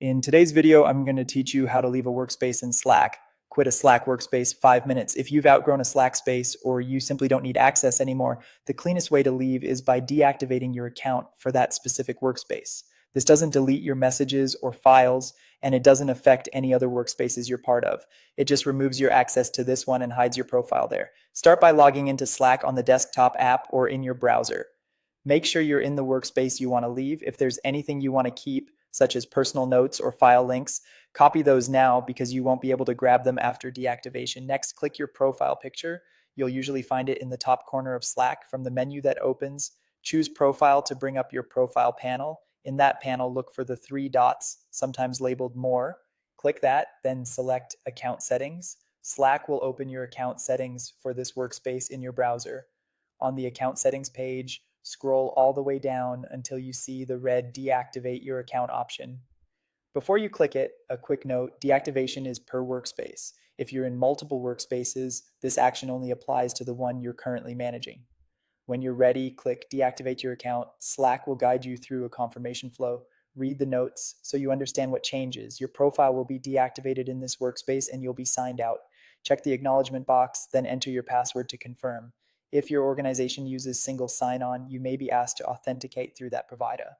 In today's video, I'm going to teach you how to leave a workspace in Slack. Quit a Slack workspace 5 minutes. If you've outgrown a Slack space or you simply don't need access anymore, the cleanest way to leave is by deactivating your account for that specific workspace. This doesn't delete your messages or files, and it doesn't affect any other workspaces you're part of. It just removes your access to this one and hides your profile there. Start by logging into Slack on the desktop app or in your browser. Make sure you're in the workspace you want to leave. If there's anything you want to keep, such as personal notes or file links, copy those now because you won't be able to grab them after deactivation. Next, click your profile picture. You'll usually find it in the top corner of Slack. From the menu that opens, choose Profile to bring up your profile panel. In that panel, look for the three dots, sometimes labeled More. Click that, then select Account Settings. Slack will open your account settings for this workspace in your browser. On the account settings page, scroll all the way down until you see the red deactivate your account option. Before you click it, a quick note, deactivation is per workspace. If you're in multiple workspaces, this action only applies to the one you're currently managing. When you're ready, click deactivate your account. Slack will guide you through a confirmation flow. Read the notes so you understand what changes. Your profile will be deactivated in this workspace and you'll be signed out. Check the acknowledgement box, then enter your password to confirm. If your organization uses single sign-on, you may be asked to authenticate through that provider.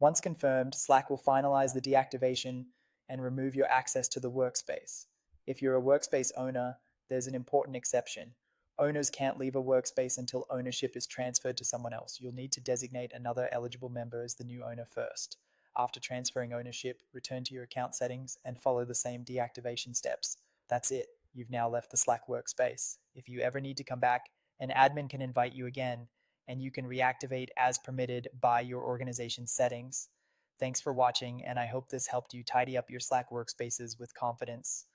Once confirmed, Slack will finalize the deactivation and remove your access to the workspace. If you're a workspace owner, there's an important exception. Owners can't leave a workspace until ownership is transferred to someone else. You'll need to designate another eligible member as the new owner first. After transferring ownership, return to your account settings and follow the same deactivation steps. That's it. You've now left the Slack workspace. If you ever need to come back, an admin can invite you again, and you can reactivate as permitted by your organization's settings. Thanks for watching, and I hope this helped you tidy up your Slack workspaces with confidence.